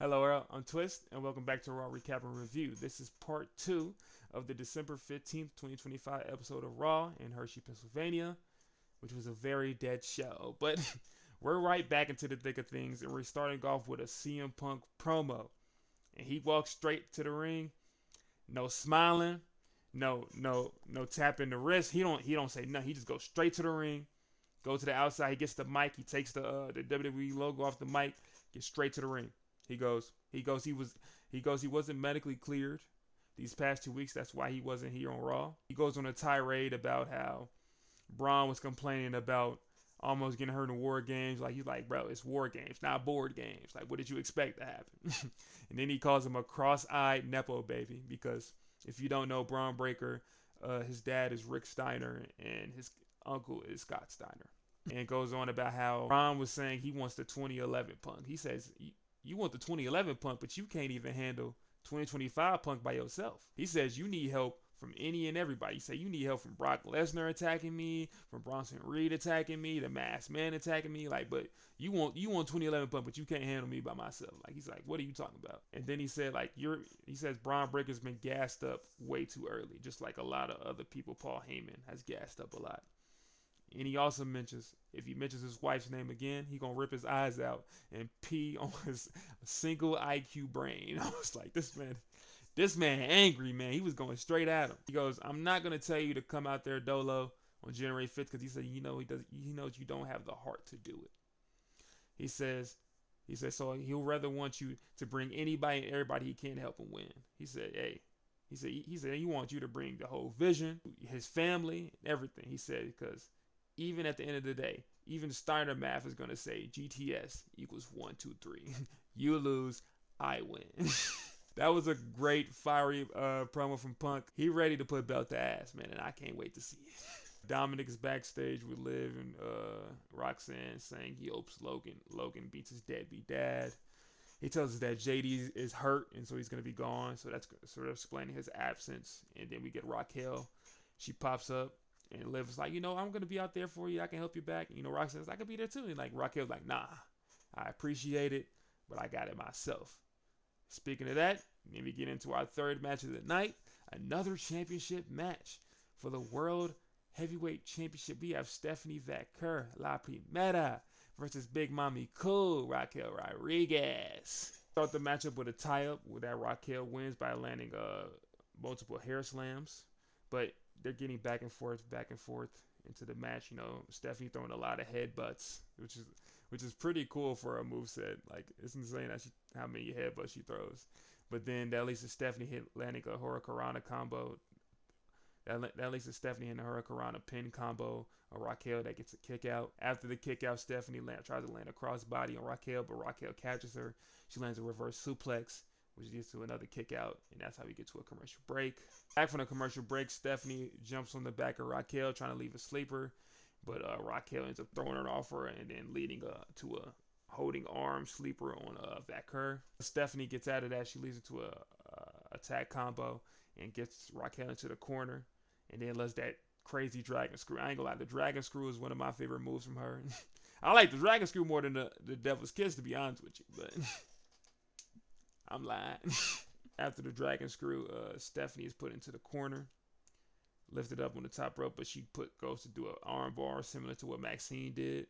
Hello, Earl. I'm Twist, and welcome back to Raw Recap and Review. This is part two of the December 15th, 2025 episode of Raw in Hershey, Pennsylvania, which was a very dead show. But we're right back into the thick of things, and we're starting off with a CM Punk promo. And he walks straight to the ring, no smiling, no tapping the wrist. He don't say nothing. He just goes straight to the ring, go to the outside. He gets the mic. He takes the WWE logo off the mic, gets straight to the ring. He wasn't medically cleared these past 2 weeks. That's why he wasn't here on Raw. He goes on a tirade about how Braun was complaining about almost getting hurt in War Games. Like he's like, bro, it's War Games, not board games. Like, what did you expect to happen? And then he calls him a cross-eyed nepo baby because if you don't know, Braun Breaker, his dad is Rick Steiner and his uncle is Scott Steiner. And goes on about how Braun was saying he wants the 2011 Punk. He says you want the 2011 Punk, but you can't even handle 2025 Punk by yourself. He says you need help from any and everybody. He said you need help from Brock Lesnar attacking me, from Bronson Reed attacking me, the Masked Man attacking me. Like, but you want 2011 Punk, but you can't handle me by myself. Like, he's like, what are you talking about? And then he said like he says Braun Breaker's been gassed up way too early, just like a lot of other people. Paul Heyman has gassed up a lot. And he also mentions if he mentions his wife's name again, he gonna rip his eyes out and pee on his single IQ brain. I was like, this man angry, man. He was going straight at him. He goes, I'm not gonna tell you to come out there Dolo on January 5th because he said he knows you don't have the heart to do it. He says so he'll rather want you to bring anybody and everybody he can to help him win. He said, hey. He said he wants you to bring the whole vision, his family, everything. He said because even at the end of the day, even Steiner math is going to say GTS equals 1, 2, 3. You lose, I win. That was a great fiery promo from Punk. He ready to put belt to ass, man, and I can't wait to see it. Dominic is backstage with Liv and Roxanne saying he hopes Logan beats his deadbeat dad. He tells us that JD is hurt and so he's going to be gone. So that's sort of explaining his absence. And then we get Raquel. She pops up and Liv is like, I'm going to be out there for you. I can help you back. Roxanne says, I can be there too. And like Raquel's like, nah, I appreciate it, but I got it myself. Speaking of that, then we get into our third match of the night. Another championship match for the World Heavyweight Championship. We have Stephanie Vaquer, La Primera, versus Big Mommy Cool, Raquel Rodriguez. Start the matchup with a tie-up where that Raquel wins by landing multiple hair slams. But they're getting back and forth into the match. Stephanie throwing a lot of headbutts, which is pretty cool for a moveset. Like, it's insane how many headbutts she throws. But then that leads to Stephanie landing a Hurricanrana combo. That leads to Stephanie and the Hurricanrana pin combo on Raquel that gets a kick out. After the kick out, Stephanie tries to land a crossbody on Raquel, but Raquel catches her. She lands a reverse suplex, which leads to another kick out, and that's how we get to a commercial break. Back from the commercial break, Stephanie jumps on the back of Raquel, trying to leave a sleeper, but Raquel ends up throwing her off her and then leading to a holding arm sleeper on Vaquer. Stephanie gets out of that. She leads into a attack combo and gets Raquel into the corner, and then lets that crazy dragon screw. I ain't gonna lie, the dragon screw is one of my favorite moves from her. I like the dragon screw more than the devil's kiss, to be honest with you, but I'm lying. After the dragon screw, Stephanie is put into the corner, lifted up on the top rope, but she goes to do an arm bar similar to what Maxine did.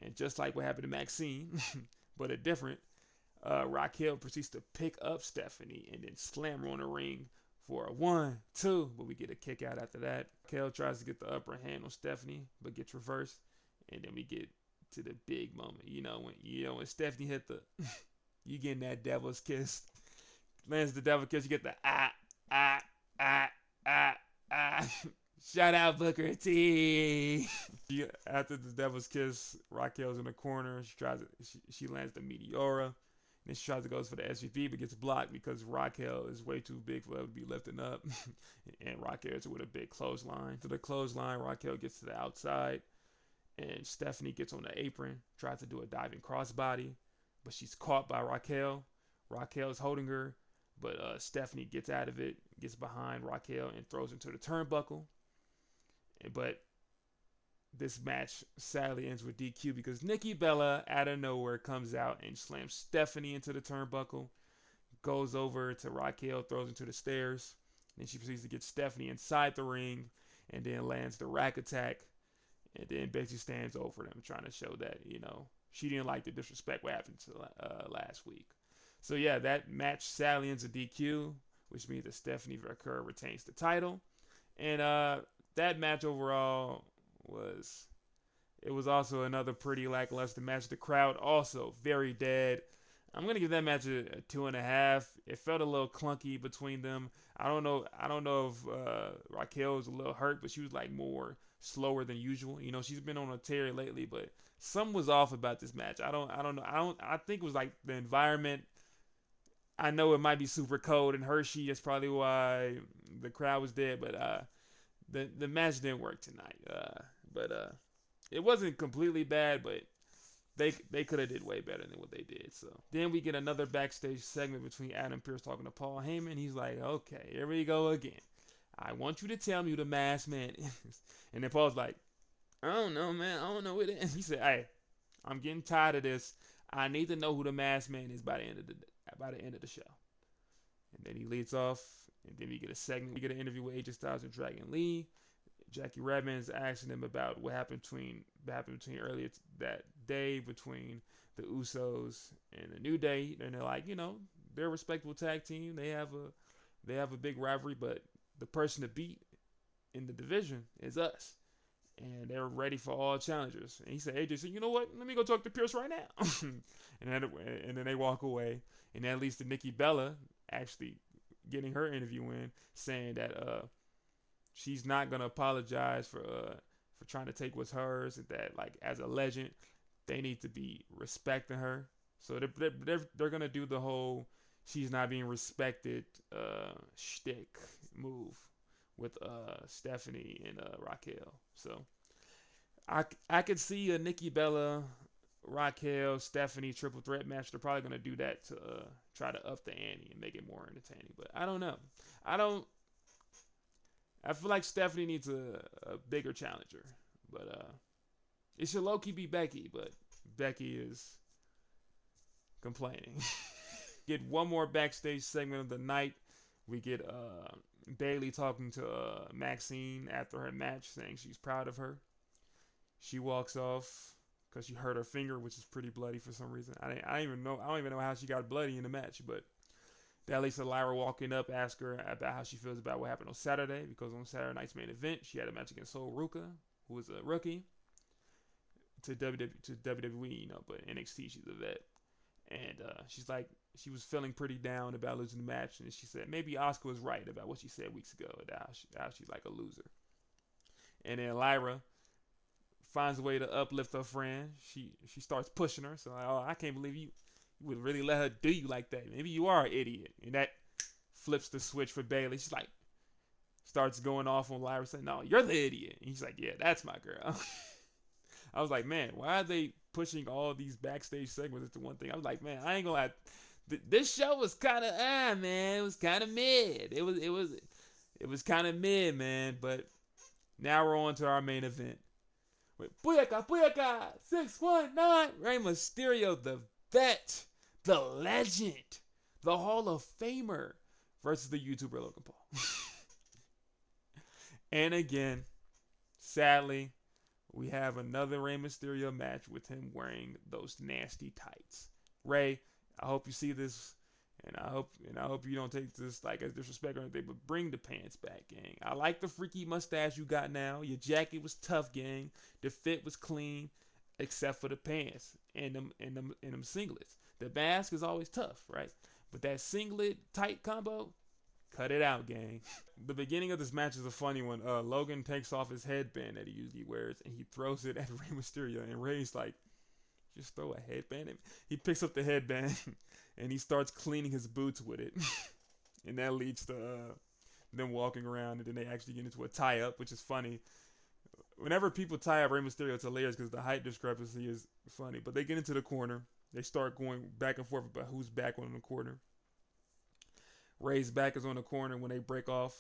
And just like what happened to Maxine, but a different, Raquel proceeds to pick up Stephanie and then slam her on the ring for a 1, 2, but we get a kick out after that. Raquel tries to get the upper hand on Stephanie, but gets reversed. And then we get to the big moment. When Stephanie hit you getting that devil's kiss. Lands the devil kiss, you get the ah, ah, ah, ah, ah. Shout out Booker T. After the devil's kiss, Raquel's in the corner. She lands the Meteora. Then she tries to go for the SVP, but gets blocked because Raquel is way too big for her to be lifting up. And Raquel is with a big clothesline. To the clothesline, Raquel gets to the outside. And Stephanie gets on the apron, tries to do a diving crossbody, but she's caught by Raquel. Raquel is holding her, but Stephanie gets out of it, gets behind Raquel, and throws into the turnbuckle. But this match sadly ends with DQ because Nikki Bella out of nowhere comes out and slams Stephanie into the turnbuckle, goes over to Raquel, throws her to the stairs. Then she proceeds to get Stephanie inside the ring and then lands the rack attack. And then basically stands over them, trying to show that, she didn't like the disrespect what happened to last week. So yeah, that match sadly ends a DQ, which means that Stephanie Vaquer retains the title. And that match overall was also another pretty lackluster match. The crowd also very dead. I'm gonna give that match a 2.5. It felt a little clunky between them. I don't know if Raquel was a little hurt, but she was like more slower than usual. She's been on a tear lately, but something was off about this match. I don't know. I think it was like the environment. I know it might be super cold in Hershey. That's probably why the crowd was dead. But the match didn't work tonight. But it wasn't completely bad, but they could have did way better than what they did. So then we get another backstage segment between Adam Pearce talking to Paul Heyman. He's like, okay, here we go again. I want you to tell me who the masked man is. And then Paul's like, I don't know, man. I don't know who it is. He said, hey, I'm getting tired of this. I need to know who the masked man is by the end of the show. And then he leads off. And then we get a segment. We get an interview with AJ Styles and Dragon Lee. Jackie Redmond's asking him about what happened between earlier that day between the Usos and the New Day, and they're like, they're a respectable tag team. They have a big rivalry, but the person to beat in the division is us, and they're ready for all challengers. And he said, AJ said, you know what? Let me go talk to Pierce right now. and then they walk away, and that leads to Nikki Bella actually getting her interview in, saying that she's not gonna apologize for trying to take what's hers, and that like as a legend, they need to be respecting her. So they're gonna do the whole she's not being respected shtick move with Stephanie and Raquel. So I could see a Nikki Bella, Raquel, Stephanie triple threat match. They're probably gonna do that to try to up the ante and make it more entertaining. But I don't know. I feel like Stephanie needs a bigger challenger. But it should low-key be Becky, but Becky is complaining. Get one more backstage segment of the night. We get Bayley talking to Maxine after her match, saying she's proud of her. She walks off because she hurt her finger, which is pretty bloody for some reason. I don't even know how she got bloody in the match, but that leads to Lyra walking up, ask her about how she feels about what happened on Saturday, because on Saturday night's main event, she had a match against Sol Ruca, who was a rookie to WWE, but NXT she's a vet. And she's like, she was feeling pretty down about losing the match, and she said maybe Asuka was right about what she said weeks ago, about how she's like a loser. And then Lyra finds a way to uplift her friend. She starts pushing her, so I can't believe you would really let her do you like that. Maybe you are an idiot. And that flips the switch for Bayley. She's like, starts going off on Lyra, saying, no, you're the idiot. And he's like, yeah, that's my girl. I was like, man, why are they pushing all these backstage segments into one thing? I was like, man, I ain't gonna lie. This show was kind of, man, it was kind of mid. It was kind of mid, man. But now we're on to our main event. With Booyaka 619, Rey Mysterio, the vet, the legend, the Hall of Famer, versus the YouTuber Logan Paul. And again, sadly, we have another Rey Mysterio match with him wearing those nasty tights. Rey, I hope you see this, and I hope you don't take this like as disrespect or anything, but bring the pants back, gang. I like the freaky mustache you got now. Your jacket was tough, gang. The fit was clean, except for the pants and them singlets. The mask is always tough, right? But that singlet tight combo, cut it out, gang. The beginning of this match is a funny one. Logan takes off his headband that he usually wears, and he throws it at Rey Mysterio, and Rey's like, just throw a headband. He picks up the headband and he starts cleaning his boots with it. And that leads to them walking around, and then they actually get into a tie-up, which is funny. Whenever people tie up Rey Mysterio, it's hilarious because the height discrepancy is funny. But they get into the corner. They start going back and forth about who's back on the corner. Rey's back is on the corner when they break off.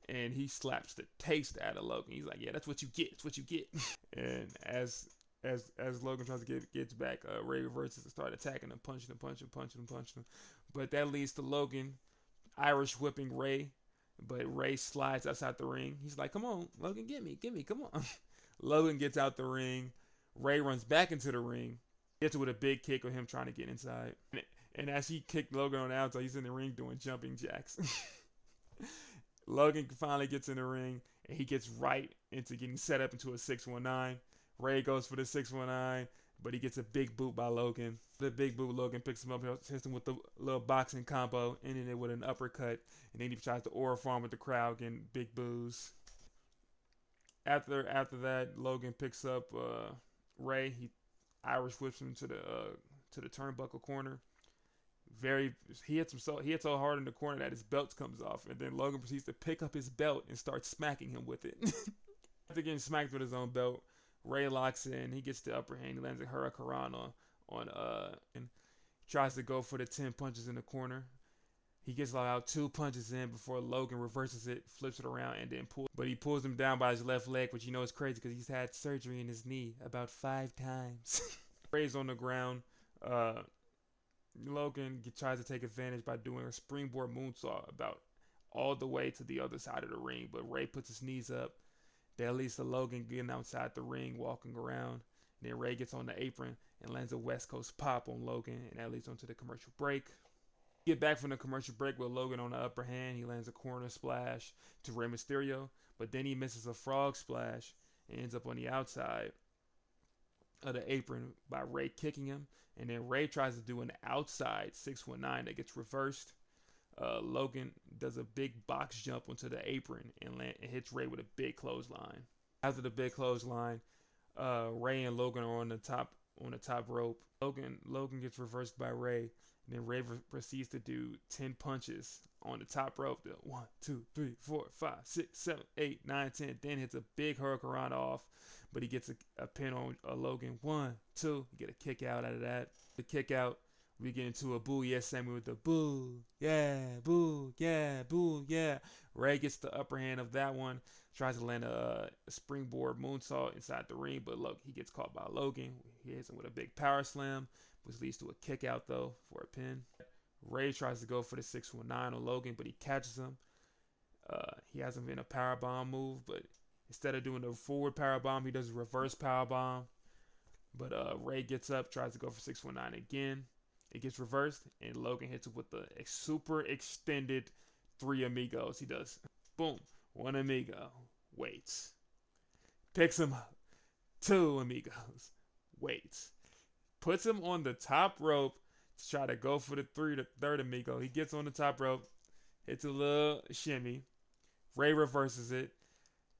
and he slaps the taste out of Logan. He's like, yeah, that's what you get. It's what you get. And as Logan tries to gets back, Ray reverses and start attacking him, punching him. But that leads to Logan Irish whipping Ray. But Ray slides outside the ring. He's like, come on, Logan, get me, come on. Logan gets out the ring. Ray runs back into the ring. Gets it with a big kick of him trying to get inside. And as he kicked Logan on the outside, he's in the ring doing jumping jacks. Logan finally gets in the ring, and he gets right into getting set up into a 619. Ray goes for the 619, but he gets a big boot by Logan. The big boot, Logan picks him up, hits him with the little boxing combo, ending it with an uppercut, and then he tries to aura farm with the crowd, getting big boos. After that, Logan picks up Ray. He Irish whips him to the turnbuckle corner. He hits so hard in the corner that his belt comes off, and then Logan proceeds to pick up his belt and start smacking him with it. After getting smacked with his own belt, Ray locks in. He gets the upper hand. He lands a Hurricane and tries to go for the 10 punches in the corner. He gets about 2 punches in before Logan reverses it, flips it around, and then he pulls him down by his left leg, which is crazy because he's had surgery in his knee about 5 times. Ray's on the ground. Logan tries to take advantage by doing a springboard moonsault about all the way to the other side of the ring, but Ray puts his knees up. That leads to Logan getting outside the ring, walking around. Then Ray gets on the apron and lands a West Coast pop on Logan, and that leads on to the commercial break. Get back from the commercial break with Logan on the upper hand. He lands a corner splash to Rey Mysterio, but then he misses a frog splash and ends up on the outside of the apron by Ray kicking him. And then Ray tries to do an outside 619 that gets reversed. Logan does a big box jump onto the apron and hits Ray with a big clothesline. After the big clothesline, Ray and Logan are on the top rope. Logan gets reversed by Ray, and then Ray proceeds to do 10 punches on the top rope. 1, 2, 3, 4, 5, 6, 7, 8, 9, 10. Then hits a big Hurricane off, but he gets a pin on Logan. 1, 2. You get a kick out of that. The kick out. We get into a boo, yeah, Sammy with the boo, yeah, boo, yeah, boo, yeah. Ray gets the upper hand of that one, tries to land a springboard moonsault inside the ring, but look, he gets caught by Logan. He hits him with a big power slam, which leads to a kick out, though, for a pin. Ray tries to go for the 619 on Logan, but he catches him. He has him in a powerbomb move, but instead of doing the forward powerbomb, he does a reverse powerbomb. But Ray gets up, tries to go for 619 again. It gets reversed, and Logan hits it with the super extended 3 amigos. He does. Boom. 1 amigo. Waits. Picks him up. 2 amigos. Waits. Puts him on the top rope to try to go for the third amigo. He gets on the top rope. Hits a little shimmy. Ray reverses it.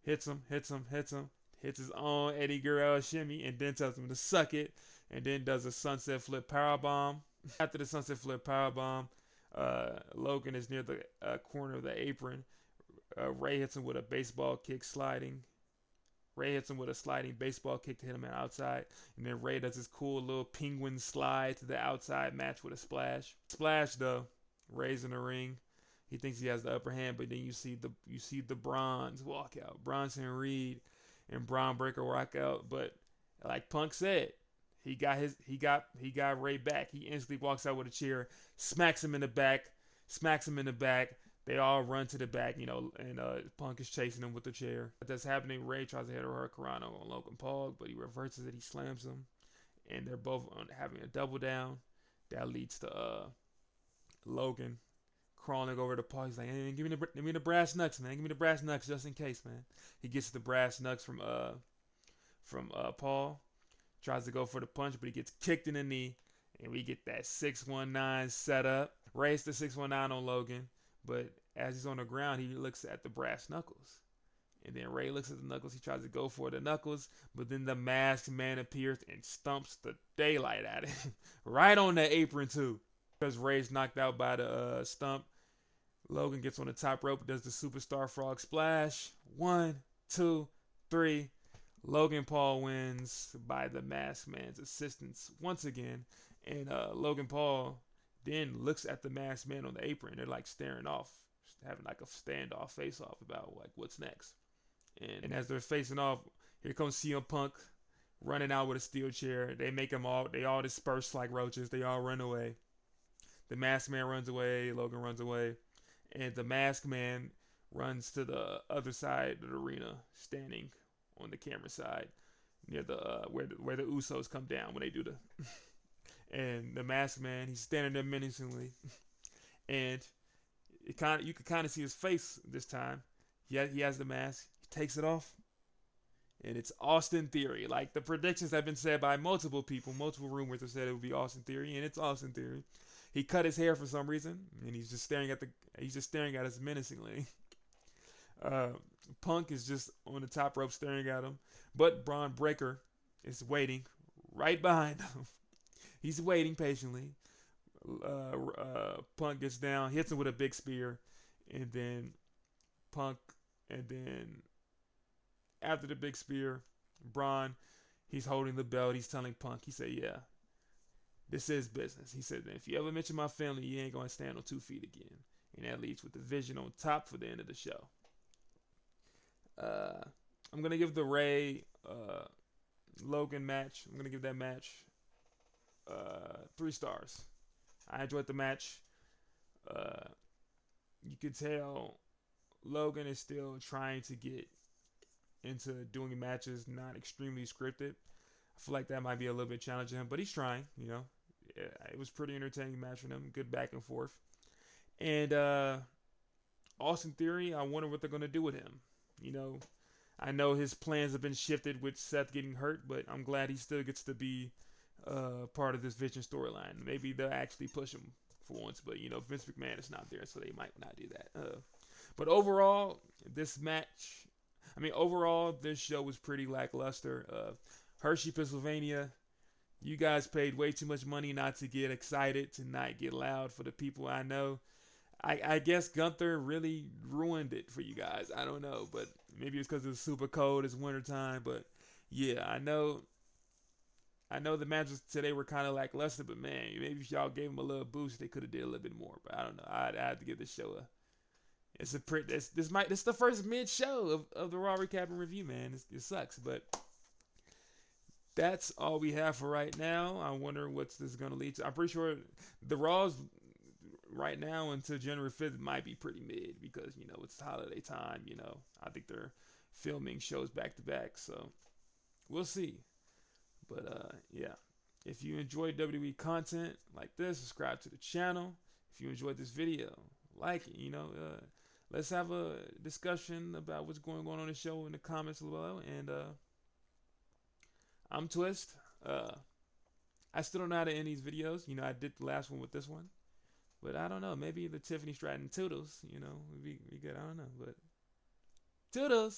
Hits him. Hits his own Eddie Guerrero shimmy, and then tells him to suck it. And then does a sunset flip powerbomb. After the sunset flip powerbomb, Logan is near the corner of the apron. Ray hits him with a baseball kick sliding. Ray hits him with a sliding baseball kick to hit him on the outside. And then Ray does his cool little penguin slide to the outside match with a splash. Splash, though. Ray's in the ring. He thinks he has the upper hand, but then you see the Bronze walk out. Bronson Reed and Braun Breaker walk out. But like Punk said, he got Ray back. He instantly walks out with a chair, smacks him in the back. They all run to the back, and Punk is chasing him with the chair. That's happening. Ray tries to hit a Hurricane on Logan Paul, but he reverses it. He slams him, and they're both having a double down. That leads to Logan crawling over to Paul. He's like, hey, give me the brass knucks, man. Give me the brass knucks just in case, man. He gets the brass knucks from Paul. Tries to go for the punch, but he gets kicked in the knee. And we get that 619 set up. Ray's the 619 on Logan. But as he's on the ground, he looks at the brass knuckles. And then Ray looks at the knuckles. He tries to go for the knuckles. But then the masked man appears and stumps the daylight at him. Right on the apron, too. Because Ray's knocked out by the stump. Logan gets on the top rope. Does the superstar frog splash. 1, 2, 3. Logan Paul wins by the masked man's assistance once again. And Logan Paul then looks at the masked man on the apron. They're like staring off having like a standoff face off about like what's next. And as they're facing off, here comes CM Punk running out with a steel chair. They all disperse like roaches. They all run away. The Masked Man runs away. Logan runs away. And the Masked Man runs to the other side of the arena, standing on the camera side near the where the Usos come down when they do the. And the Masked Man, he's standing there menacingly, and you can kind of see his face this time. He has the mask. He takes it off, and it's Austin Theory. Like the predictions have been said by multiple people, multiple rumors have said it would be Austin Theory, and it's Austin Theory. He cut his hair for some reason, and he's just staring at us menacingly. Punk is just on the top rope staring at him, but Braun Breaker is waiting right behind him. He's waiting patiently. Punk gets down, hits him with a big spear, and then after the big spear, Braun, he's holding the belt. He's telling Punk, he said, "Yeah, this is business." He said, "If you ever mention my family, you ain't gonna stand on 2 feet again." And that leads with the Vision on top for the end of the show. I'm gonna give the Ray Logan match. I'm gonna give that match 3 stars. I enjoyed the match. You could tell Logan is still trying to get into doing matches not extremely scripted. I feel like that might be a little bit challenging him, but he's trying. Yeah, it was pretty entertaining match for them. Good back and forth. And Austin Theory, I wonder what they're gonna do with him. I know his plans have been shifted with Seth getting hurt, but I'm glad he still gets to be part of this Vision storyline. Maybe they'll actually push him for once, but Vince McMahon is not there, so they might not do that. But overall, this show was pretty lackluster. Hershey, Pennsylvania, you guys paid way too much money not to get excited, to not get loud for the people. I know. I guess Gunther really ruined it for you guys. I don't know, but maybe it's because it's super cold. It's wintertime, but yeah, I know the matches today were kind of lackluster, but man, maybe if y'all gave them a little boost, they could have did a little bit more. But I don't know. I have to give this show this is the first mid show of the Raw Recap and Review, man. It sucks, but that's all we have for right now. I wonder what's this gonna lead to. I'm pretty sure the Raws right now until January 5th might be pretty mid because it's holiday time. I think they're filming shows back to back, so we'll see. But yeah, if you enjoy WWE content like this, subscribe to the channel. If you enjoyed this video, like it. Let's have a discussion about what's going on the show in the comments below. And I'm Twist. I still don't know how to end these videos. I did the last one with this one, but I don't know. Maybe the Tiffany Stratton Toodles. We good. I don't know, but Toodles.